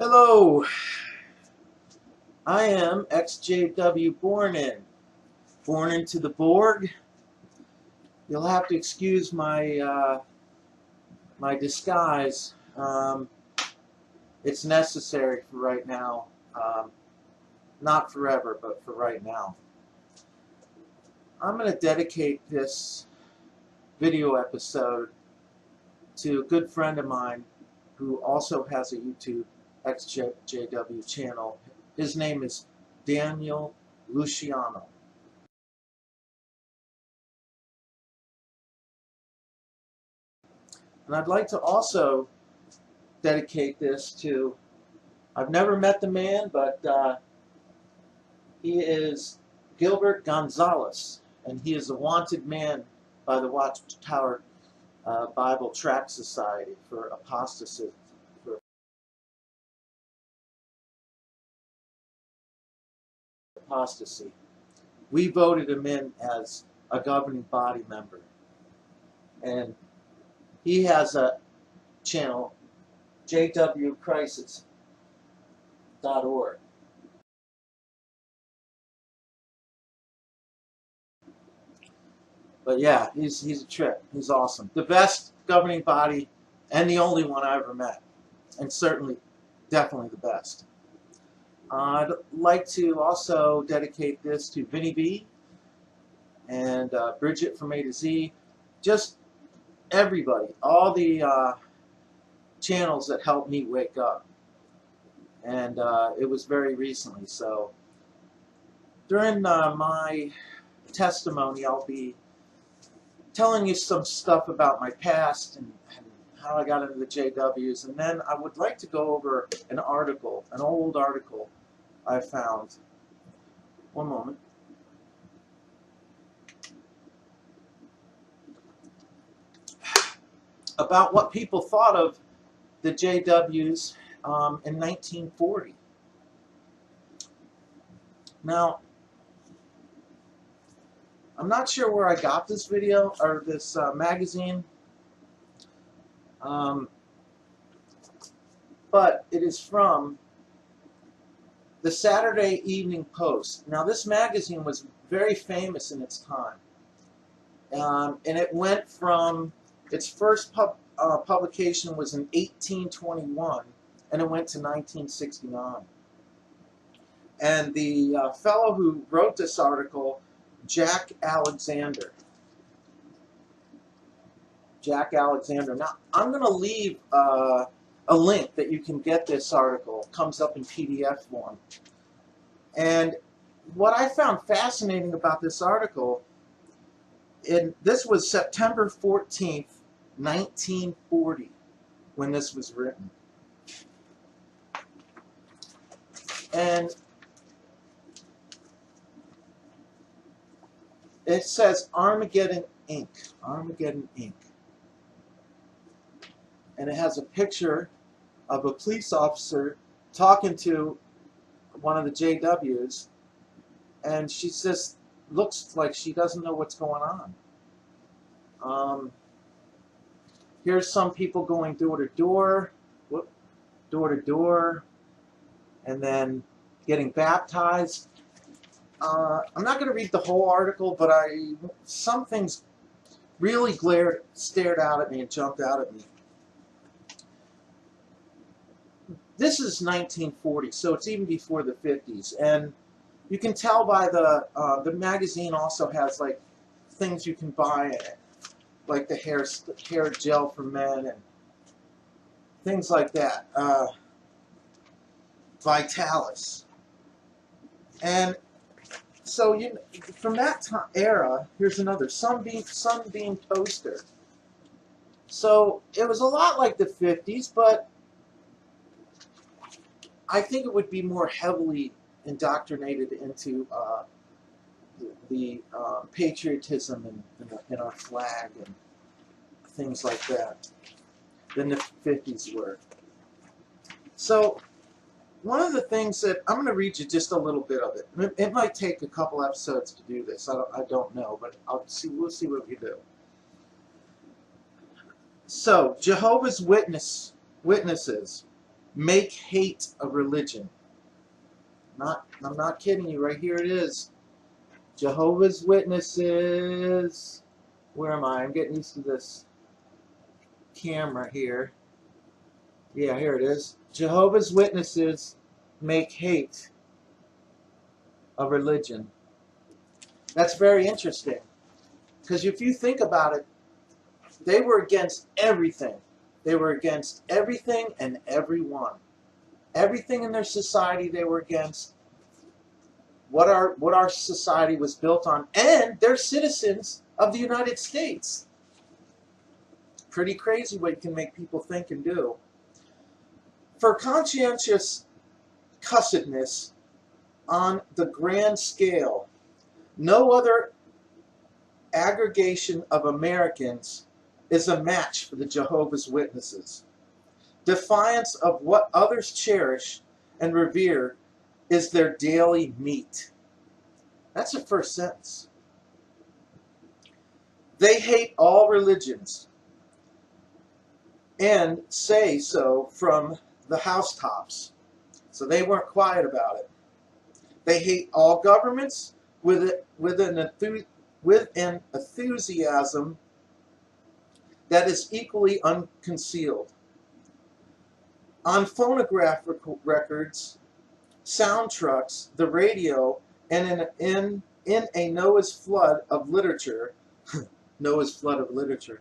Hello, I am ExJW Born-in. Born into the Borg. You'll have to excuse my my disguise. It's necessary for right now. Not forever, but for right now. I'm going to dedicate this video episode to a good friend of mine who also has a YouTube ExJW channel. His name is Daniel Luciano. And I'd like to also dedicate this to, I've never met the man, but he is Gilbert Gonzalez, and he is a wanted man by the Watchtower Bible Tract Society for apostasy. We voted him in as a governing body member, and he has a channel, jwcrisis.org. But yeah, he's a trip. He's awesome. The best governing body and the only one I ever met, and certainly, definitely the best. I'd like to also dedicate this to Vinny B and Bridget from A to Z, just everybody, all the channels that helped me wake up. And it was very recently. So during my testimony, I'll be telling you some stuff about my past and how I got into the JWs, and then I would like to go over an article, an old article I found. One moment. About what people thought of the JWs in 1940. Now, I'm not sure where I got this video or this magazine, but it is from the Saturday Evening Post. Now, this magazine was very famous in its time, and it went from its first publication was in 1821, and it went to 1969. And the fellow who wrote this article, Jack Alexander. Now, I'm going to leave a link that you can get this article. It comes up in PDF form. And what I found fascinating about this article, this was September 14th, 1940, when this was written. And it says Armageddon Inc. Armageddon Inc. And it has a picture of a police officer talking to one of the JWs, and she just looks like she doesn't know what's going on. Here's some people going door to door, and then getting baptized. I'm not going to read the whole article, but some things really stared out at me and jumped out at me. This is 1940, so it's even before the 50s, and you can tell by the magazine also has like things you can buy in it, like the hair gel for men and things like that. Vitalis, and so from that era, here's another sunbeam poster. So it was a lot like the 50s, but I think it would be more heavily indoctrinated into the patriotism in our flag and things like that than the 50s were. So one of the things that I'm going to read you just a little bit of it. It might take a couple episodes to do this. I don't know, but we'll see what we do. So Jehovah's Witnesses make hate a religion. I'm not kidding you. Right here it is. Jehovah's Witnesses. Where am I? I'm getting used to this camera here. Yeah, here it is. Jehovah's Witnesses make hate a religion. That's very interesting. Because if you think about it, they were against everything. They were against everything and everyone. Everything in their society they were against. What our society was built on. And they're citizens of the United States. Pretty crazy what you can make people think and do. For conscientious cussedness on the grand scale, no other aggregation of Americans is a match for the Jehovah's Witnesses. Defiance of what others cherish and revere is their daily meat. That's the first sentence. They hate all religions and say so from the housetops. So they weren't quiet about it. They hate all governments with an enthusiasm that is equally unconcealed. On phonograph records, sound trucks, the radio, and in a Noah's flood of literature, Noah's flood of literature,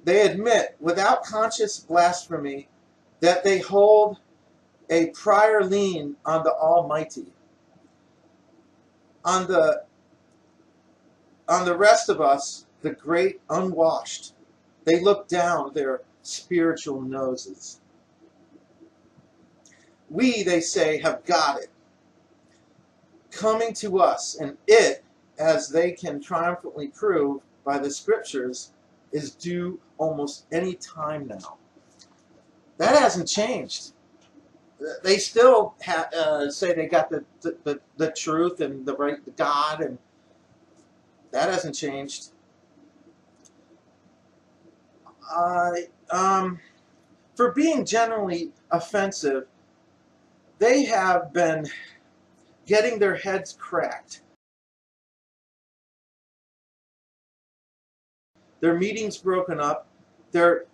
they admit without conscious blasphemy that they hold a prior lien on the Almighty. On the rest of us, the great unwashed, they look down their spiritual noses. We, they say, have got it. Coming to us, and it, as they can triumphantly prove by the scriptures, is due almost any time now. That hasn't changed. They still say they got the truth and the right to God, and that hasn't changed. For being generally offensive, they have been getting their heads cracked, their meetings broken up, their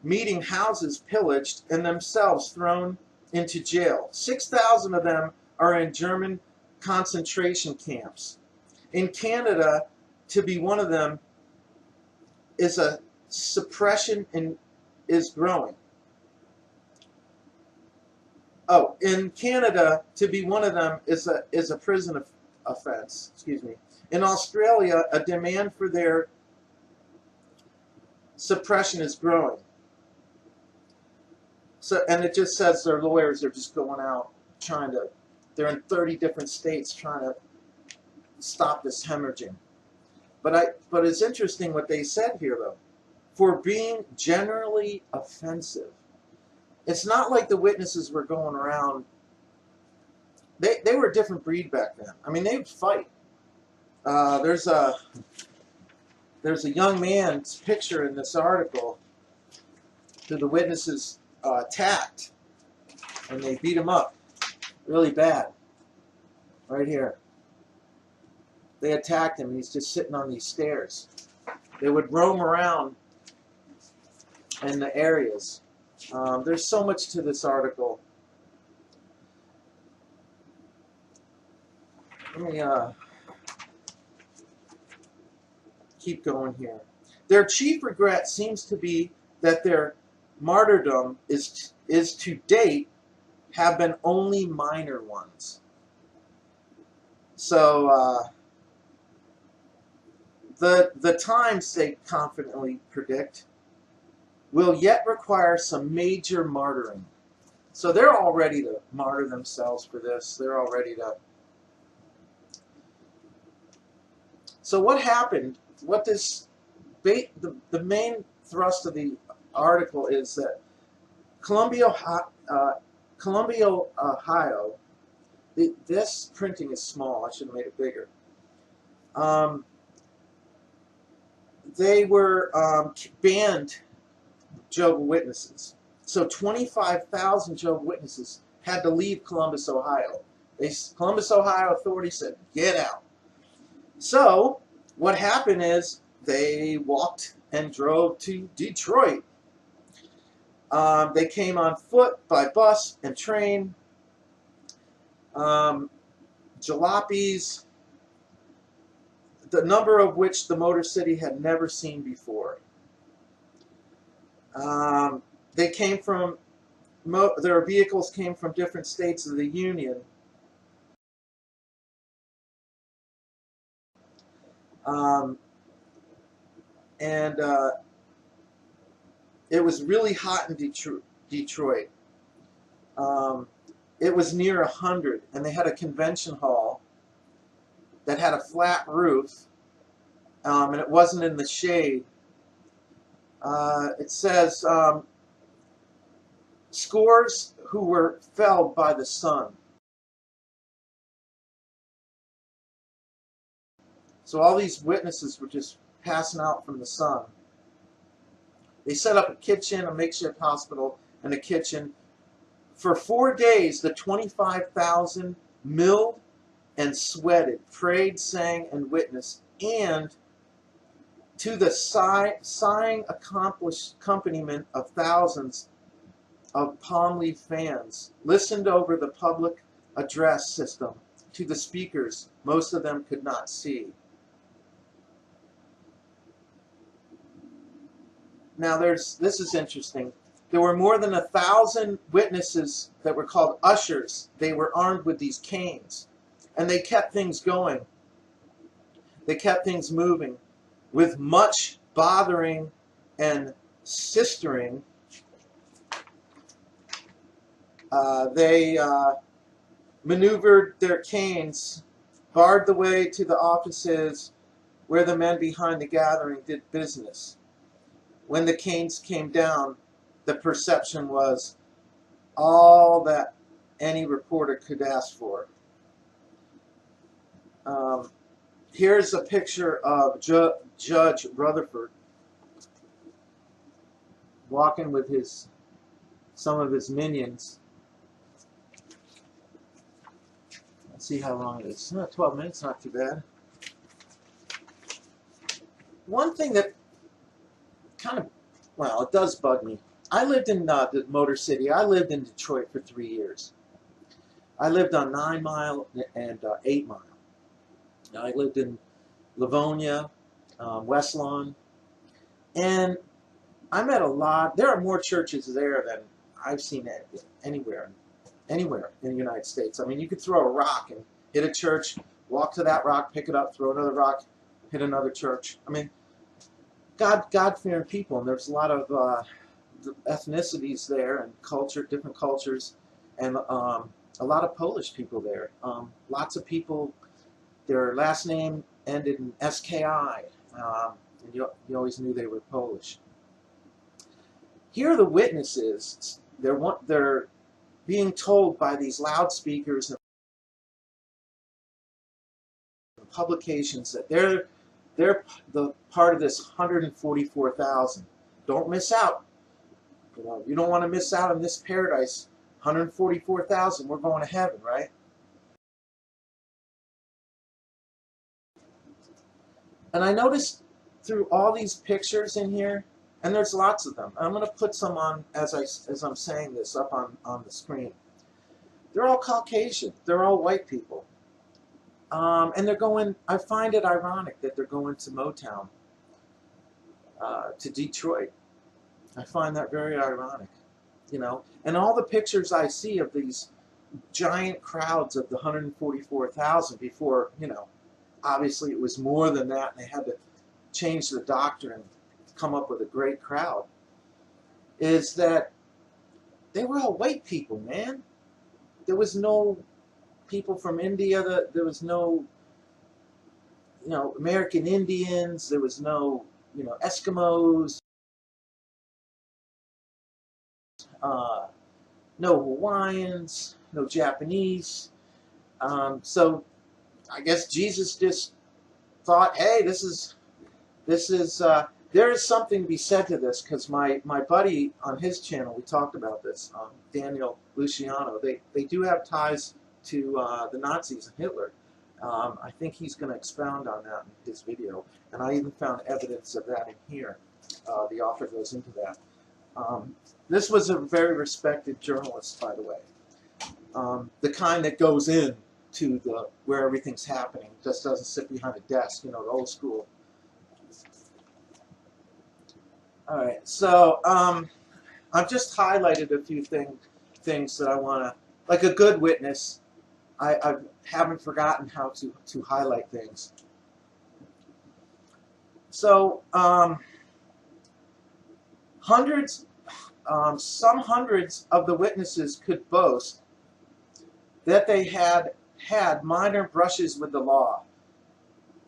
meeting houses pillaged, and themselves thrown into jail. 6,000 of them are in German concentration camps. In Canada, to be one of them is a suppression is growing. Oh, in Canada, to be one of them is a prison offense. Excuse me. In Australia, a demand for their suppression is growing. So, and it just says their lawyers are just going out trying to. They're in 30 different states trying to stop this hemorrhaging. But it's interesting what they said here though. For being generally offensive. It's not like the witnesses were going around. They were a different breed back then. I mean, they would fight. There's a young man's picture in this article who the witnesses attacked, and they beat him up really bad. Right here. They attacked him. He's just sitting on these stairs. They would roam around in the areas. There's so much to this article. Let me keep going here. Their chief regret seems to be that their martyrdom is to date have been only minor ones. So the times, they confidently predict, will yet require some major martyring. So they're all ready to martyr themselves for this. They're all ready to. So what happened? What this the main thrust of the article is that Columbia, Ohio. This printing is small. I should have made it bigger. They were banned Jehovah's Witnesses. So 25,000 Jehovah's Witnesses had to leave Columbus, Ohio. Columbus, Ohio authorities said, get out. So what happened is they walked and drove to Detroit. They came on foot, by bus and train. Jalopies, the number of which the Motor City had never seen before. They came from, their vehicles came from different states of the Union. It was really hot in Detroit. It was near 100, and they had a convention hall that had a flat roof, and it wasn't in the shade. It says scores who were felled by the sun. So all these witnesses were just passing out from the sun. They set up a kitchen, a makeshift hospital, and a kitchen. For 4 days, the 25,000 milled and sweated, prayed, sang, and witnessed, and to the sighing accompaniment of thousands of palm leaf fans, listened over the public address system to the speakers most of them could not see. Now this is interesting. There were more than 1,000 witnesses that were called ushers. They were armed with these canes. And they kept things going. They kept things moving. With much bothering and sistering, they maneuvered their canes, barred the way to the offices where the men behind the gathering did business. When the canes came down, the perception was all that any reporter could ask for. Here's a picture of Judge Rutherford walking with some of his minions. Let's see how long it is. 12 minutes, not too bad. One thing that kind of, well, it does bug me. I lived in the Motor City. I lived in Detroit for 3 years. I lived on 9 Mile and 8 Mile. I lived in Livonia, West Lawn, and I met a lot. There are more churches there than I've seen anywhere in the United States. I mean, you could throw a rock and hit a church, walk to that rock, pick it up, throw another rock, hit another church. I mean, God-fearing people, and there's a lot of ethnicities there and different cultures, and a lot of Polish people there. Lots of people, their last name ended in SKI, and you always knew they were Polish. Here are the witnesses. They're being told by these loudspeakers and publications that they're the part of this 144,000. Don't miss out. You don't want to miss out on this paradise. 144,000. We're going to heaven, right? And I noticed through all these pictures in here, and there's lots of them. I'm going to put some on as I'm saying this up on the screen. They're all Caucasian. They're all white people. And they're going, I find it ironic that they're going to Motown, to Detroit. I find that very ironic, you know. And all the pictures I see of these giant crowds of the 144,000 before, you know, obviously it was more than that, and they had to change the doctrine to come up with a great crowd, is that they were all white people, man. There was no people from India, there was no, you know, American Indians, there was no, you know, Eskimos, no Hawaiians, no Japanese. So I guess Jesus just thought, hey, this is there is something to be said to this, because my buddy on his channel, we talked about this, Daniel Luciano, they do have ties to the Nazis and Hitler. I think he's going to expound on that in his video, and I even found evidence of that in here. The author goes into that. This was a very respected journalist, by the way. The kind that goes in to where everything's happening, just doesn't sit behind a desk, you know, the old school. All right, so I've just highlighted a few things that I want to, like a good witness. I haven't forgotten how to highlight things. So some hundreds of the witnesses could boast that they had minor brushes with the law.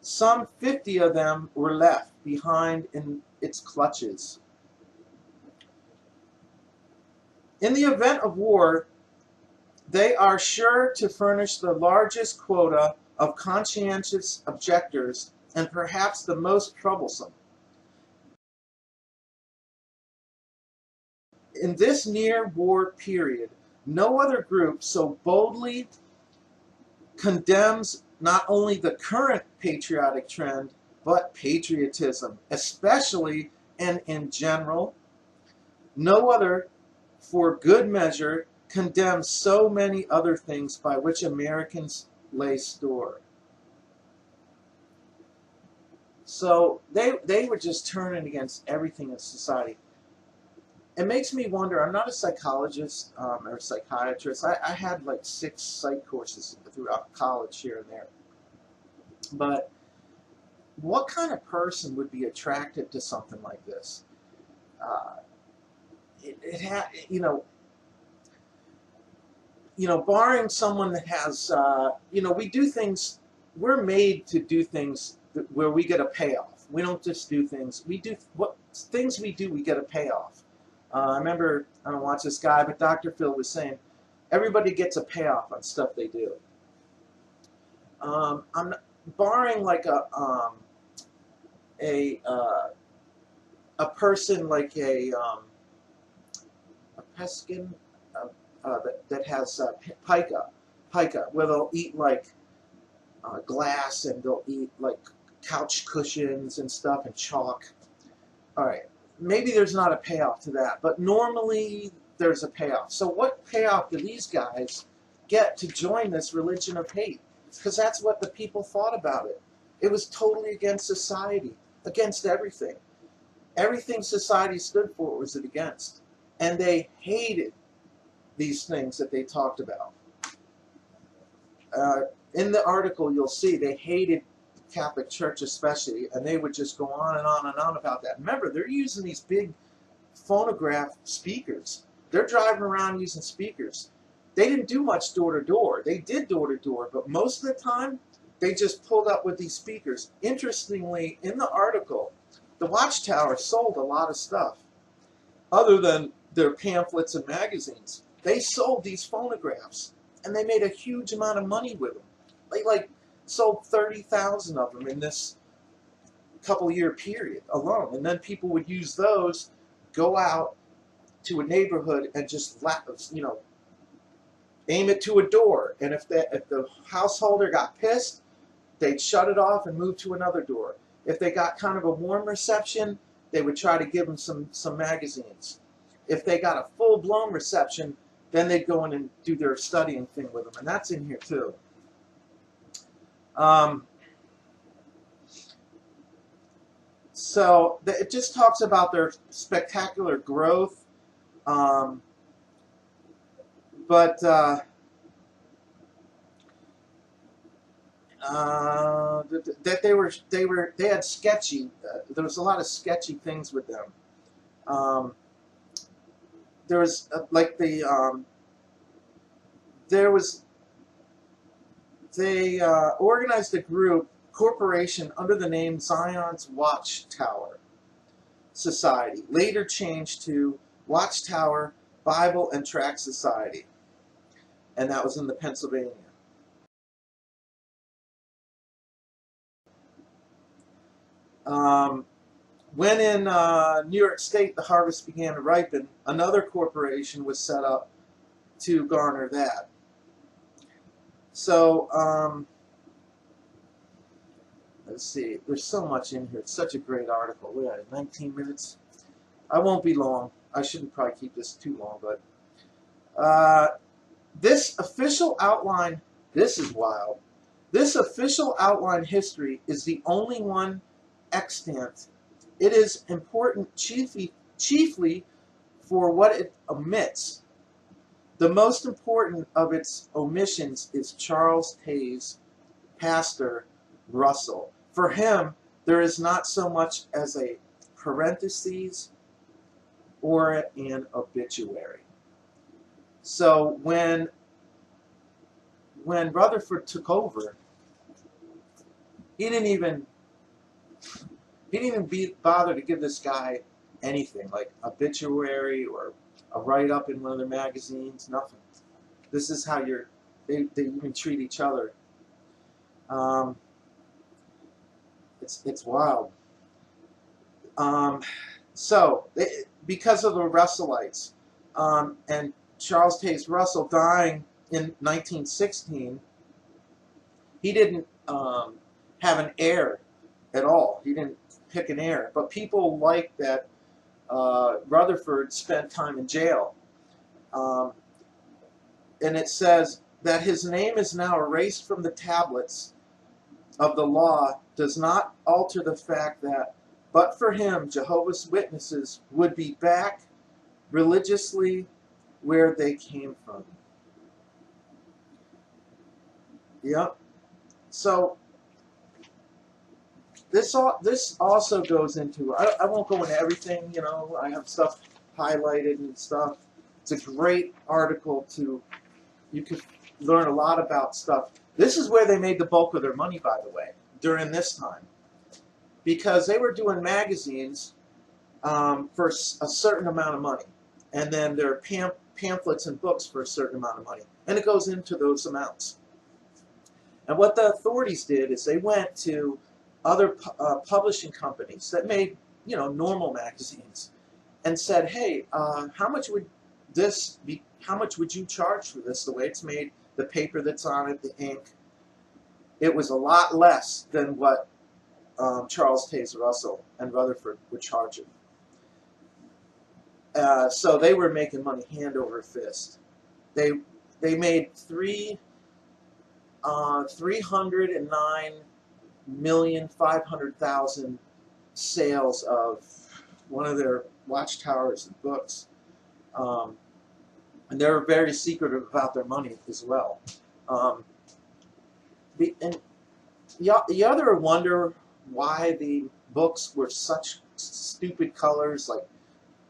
Some 50 of them were left behind in its clutches. In the event of war, they are sure to furnish the largest quota of conscientious objectors and perhaps the most troublesome. In this near-war period, no other group so boldly condemns not only the current patriotic trend, but patriotism, especially and in general. No other, for good measure, condemns so many other things by which Americans lay store. So they were just turning against everything in society. It makes me wonder, I'm not a psychologist or a psychiatrist. I had like 6 psych courses throughout college here and there. But what kind of person would be attracted to something like this? Barring someone that has, we do things, we're made to do things where we get a payoff. We don't just do things, we get a payoff. I remember, I don't watch this guy, but Dr. Phil was saying, everybody gets a payoff on stuff they do. I'm not, barring like a person like a peskin that has pica, where they'll eat like glass, and they'll eat like couch cushions and stuff and chalk. All right. Maybe there's not a payoff to that, but normally there's a payoff. So what payoff do these guys get to join this religion of hate? Because that's what the people thought about it. It was totally against society, against everything. Everything society stood for was it against. And they hated these things that they talked about. In the article, you'll see they hated Catholic Church especially, and they would just go on and on and on about that. Remember, they're using these big phonograph speakers. They're driving around using speakers. They didn't do much door-to-door. They did door-to-door, but most of the time, they just pulled up with these speakers. Interestingly, in the article, the Watchtower sold a lot of stuff. Other than their pamphlets and magazines, they sold these phonographs, and they made a huge amount of money with them. They sold 30,000 of them in this couple-year period alone. And then people would use those, go out to a neighborhood and just, aim it to a door. And if the householder got pissed, they'd shut it off and move to another door. If they got kind of a warm reception, they would try to give them some magazines. If they got a full-blown reception, then they'd go in and do their studying thing with them. And that's in here too. So it just talks about their spectacular growth, that they had sketchy. There was a lot of sketchy things with them. There was they organized a corporation under the name Zion's Watchtower Society, later changed to Watchtower Bible and Tract Society, and that was in Pennsylvania. When in New York State the harvest began to ripen, another corporation was set up to garner that. So, let's see. There's so much in here. It's such a great article. We had 19 minutes. I won't be long. I shouldn't probably keep this too long, but this official outline, this is wild. This official outline history is the only one extant. It is important chiefly for what it omits. The most important of its omissions is Charles Taze, Pastor Russell. For him, there is not so much as a parenthesis or an obituary. So when Rutherford took over, he didn't even bother to give this guy anything like obituary or a write-up in one of their magazines. Nothing. This is how they even treat each other. It's wild. Because of the Russellites and Charles Taze Russell dying in 1916, he didn't have an heir at all. He didn't pick an heir. But people like that Rutherford spent time in jail. And it says that his name is now erased from the tablets of the law does not alter the fact that, but for him, Jehovah's Witnesses would be back religiously where they came from. Yep. So this also goes into, I won't go into everything, you know, I have stuff highlighted and stuff. It's a great article you could learn a lot about stuff. This is where they made the bulk of their money, by the way, during this time. Because they were doing magazines for a certain amount of money. And then there are pamphlets and books for a certain amount of money. And it goes into those amounts. And what the authorities did is they went to other publishing companies that made, you know, normal magazines and said, hey, how much would this be? How much would you charge for this? The way it's made, the paper that's on it, the ink. It was a lot less than what Charles Taze Russell and Rutherford were charging. So they were making money hand over fist. They made 309,500,000 sales of one of their watchtowers and books. And they were very secretive about their money as well. And you ever wonder why the books were such stupid colors, like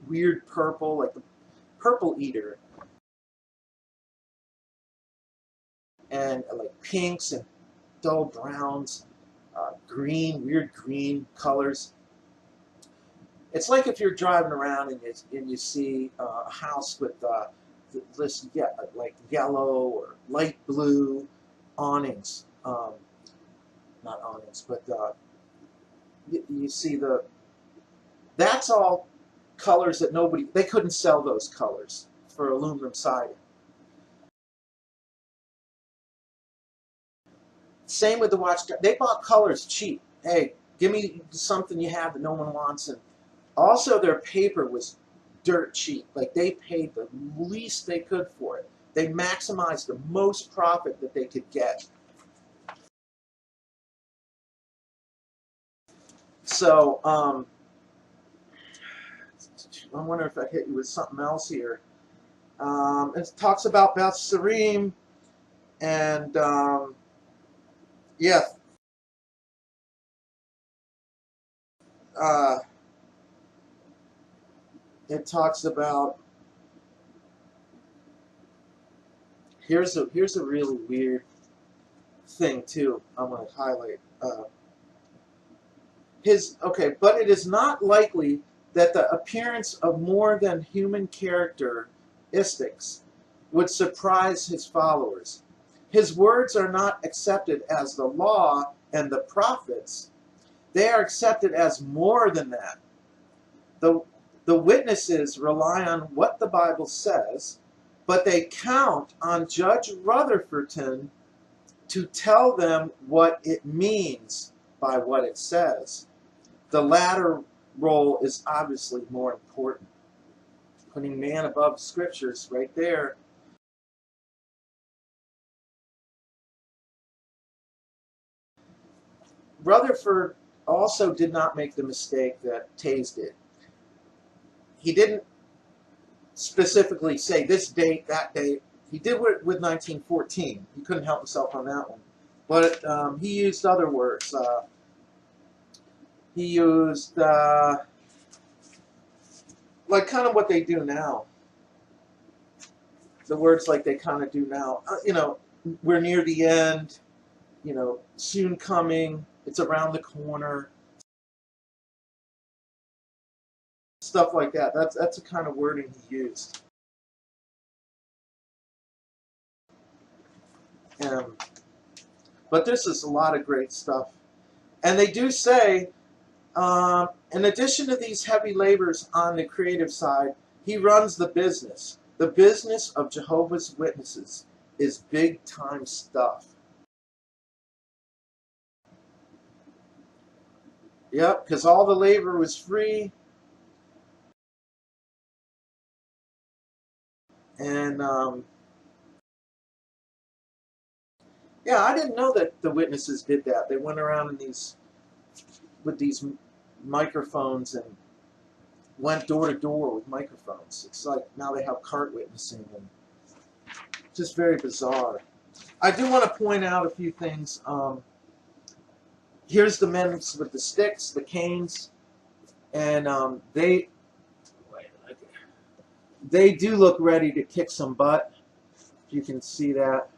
weird purple, like the Purple Eater, and like pinks and dull browns, green, weird green colors. It's like if you're driving around and you see a house with this like yellow or light blue awnings, not awnings, but you see that's all colors that they couldn't sell those colors for aluminum siding. Same with the watch. They bought colors cheap. Hey, give me something you have that no one wants. And also their paper was dirt cheap. Like they paid the least they could for it. They maximized the most profit that they could get. So, I wonder if I hit you with something else here. It talks about Beth Sarim and, yeah. It talks about, here's a really weird thing too I want to highlight. But it is not likely that the appearance of more than human characteristics would surprise his followers. His words are not accepted as the law and the prophets. They are accepted as more than that. The, the witnesses rely on what the Bible says, but they count on Judge Rutherfordton to tell them what it means by what it says. The latter role is obviously more important. Putting man above scriptures right there. Rutherford also did not make the mistake that Taze did. He didn't specifically say this date, that date. He did it with 1914. He couldn't help himself on that one. But he used other words. He used, like kind of what they do now. The words like they kind of do now. You know, we're near the end. You know, soon coming. It's around the corner. Stuff like that. That's the kind of wording he used. But this is a lot of great stuff. And they do say, in addition to these heavy labors on the creative side, he runs the business. The business of Jehovah's Witnesses is big-time stuff. Yep, because all the labor was free. And, yeah, I didn't know that the witnesses did that. They went around in with these microphones and went door to door with microphones. It's like now they have cart witnessing, and just very bizarre. I do want to point out a few things. Here's the men with the sticks, the canes, and they do look ready to kick some butt. You can see that.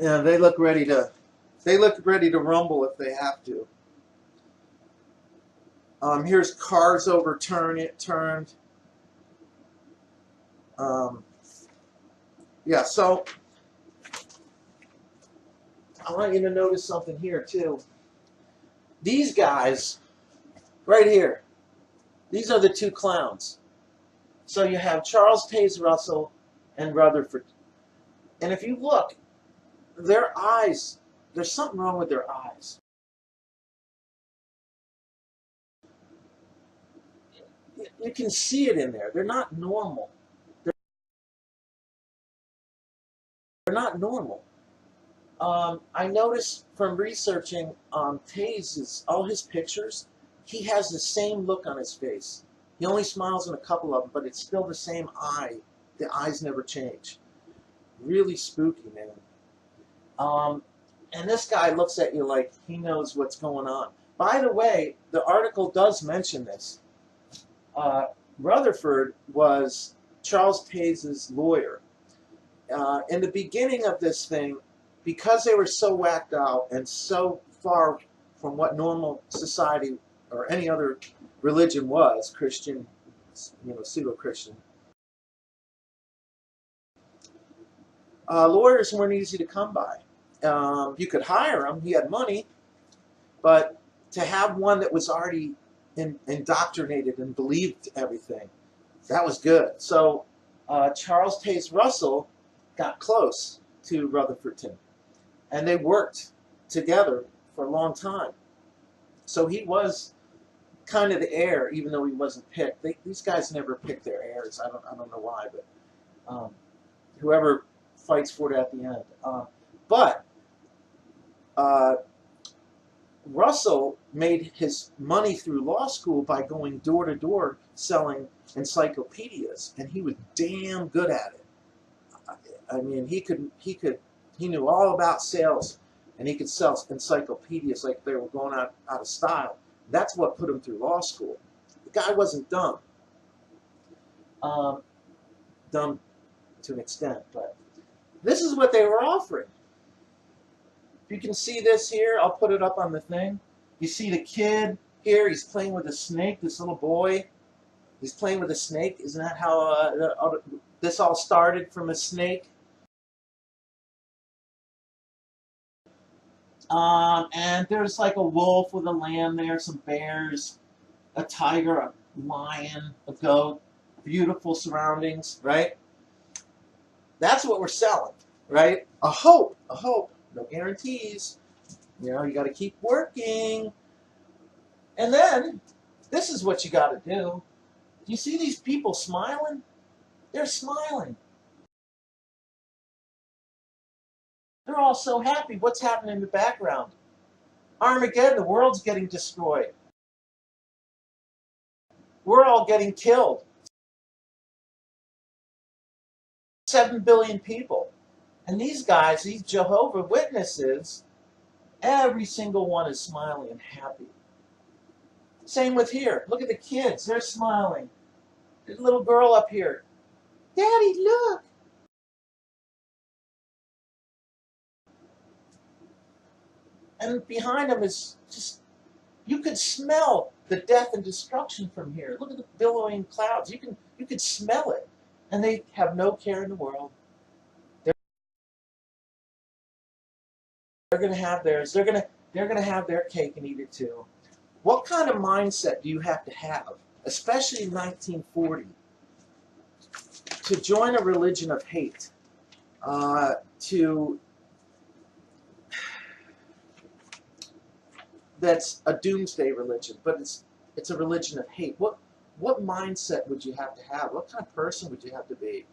Yeah, they look ready to rumble if they have to. Here's cars turned. Yeah, so I want you to notice something here too. These guys, right here, these are the two clowns. So you have Charles Taze Russell and Rutherford. And if you look, their eyes, there's something wrong with their eyes. You can see it in there. They're not normal. They're not normal. I noticed from researching Taze's, all his pictures, he has the same look on his face. He only smiles in a couple of them, but it's still the same eye. The eyes never change. Really spooky, man. And this guy looks at you like he knows what's going on. By the way, the article does mention this. Rutherford was Charles Taze's lawyer. In the beginning of this thing, because they were so whacked out and so far from what normal society or any other religion was, Christian, you know, pseudo-Christian, lawyers weren't easy to come by. You could hire him, he had money, but to have one that was already indoctrinated and believed everything, that was good. So Charles Taze Russell got close to Rutherfordton, and they worked together for a long time. So he was kind of the heir, even though he wasn't picked. These guys never pick their heirs. I don't know why, but whoever fights for it at the end. But Russell made his money through law school by going door to door selling encyclopedias, and he was damn good at it. I mean, he knew all about sales, and he could sell encyclopedias like they were going out of style. That's what put him through law school. The guy wasn't dumb. Dumb to an extent, but this is what they were offering. You can see this here. I'll put it up on the thing. You see the kid here. He's playing with a snake. This little boy. He's playing with a snake. Isn't that how this all started, from a snake? And there's like a wolf with a lamb there, some bears, a tiger, a lion, a goat, beautiful surroundings, right? That's what we're selling, right? A hope, a hope. No guarantees. You know, you got to keep working. And then, this is what you got to do. You see these people smiling? They're smiling. They're all so happy. What's happening in the background? Armageddon, the world's getting destroyed. We're all getting killed. 7 billion people. And these guys, these Jehovah Witnesses, every single one is smiling and happy. Same with here. Look at the kids. They're smiling. There's a little girl up here. Daddy, look. And behind them is just, you could smell the death and destruction from here. Look at the billowing clouds. You could smell it. And they have no care in the world. They're going to have theirs. They're going to have their cake and eat it too. What kind of mindset do you have, especially in 1940, to join a religion of hate? That's a doomsday religion, but it's a religion of hate. What mindset would you have to have? What kind of person would you have to be?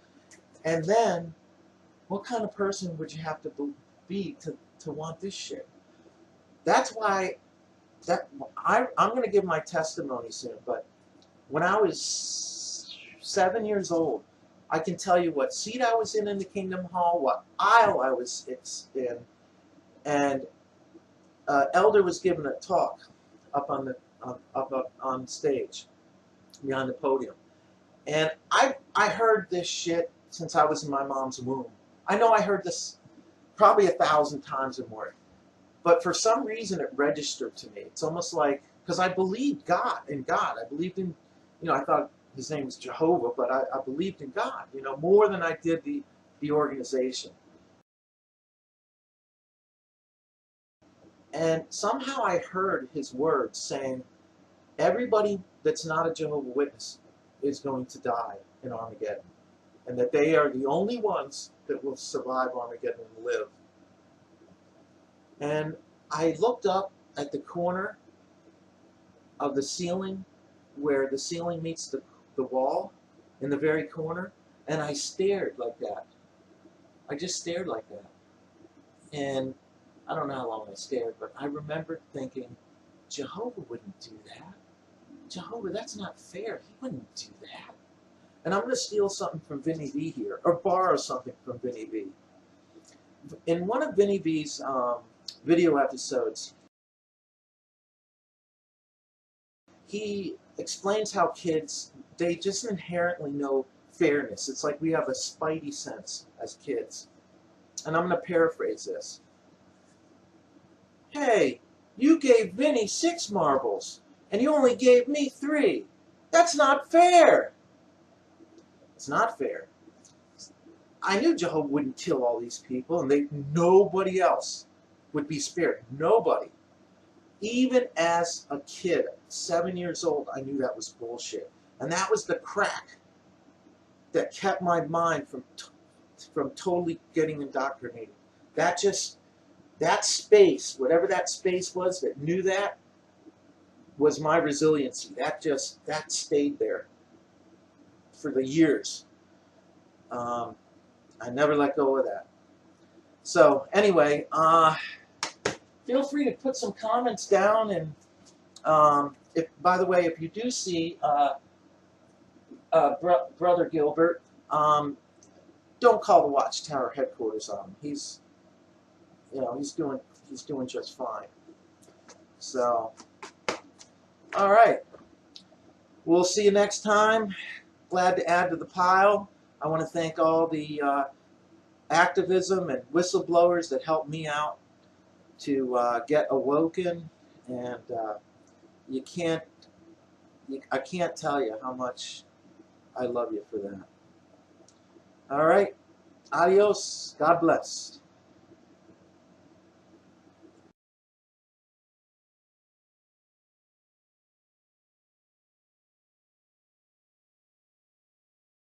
And then, what kind of person would you have to be to want this shit? That's why I'm going to give my testimony soon, but when I was 7 years old, I can tell you what seat I was in the Kingdom Hall, what aisle I was in, and elder was giving a talk up on stage, behind the podium, and I heard this shit since I was in my mom's womb. I know I heard this probably 1,000 times or more, but for some reason it registered to me. It's almost like, because I believed in God. I believed in, I thought his name was Jehovah, but I believed in God, more than I did the organization. And somehow I heard his words saying, everybody that's not a Jehovah Witness is going to die in Armageddon, and that they are the only ones that will survive Armageddon and live. And I looked up at the corner of the ceiling, where the ceiling meets the wall, in the very corner, and I stared like that. I just stared like that. And I don't know how long I stared, but I remembered thinking, Jehovah wouldn't do that. Jehovah, that's not fair. He wouldn't do that. And I'm going to steal something from Vinny B here, or borrow something from Vinny B. In one of Vinny B's video episodes, he explains how kids, they just inherently know fairness. It's like we have a spidey sense as kids. And I'm going to paraphrase this. Hey, you gave Vinny 6 marbles, and you only gave me 3. That's not fair. It's not fair. I knew Jehovah wouldn't kill all these people, and nobody else would be spared. Nobody. Even as a kid, 7 years old, I knew that was bullshit. And that was the crack that kept my mind from totally getting indoctrinated. That space, whatever that space was that knew that, was my resiliency. That stayed there for the years. I never let go of that. So anyway, feel free to put some comments down, and by the way, if you do see Brother Gilbert, don't call the Watchtower headquarters on him. He's doing just fine. So, all right, we'll see you next time. Glad to add to the pile. I want to thank all the activism and whistleblowers that helped me out to get awoken, and I can't tell you how much I love you for that. All right, adios. God bless.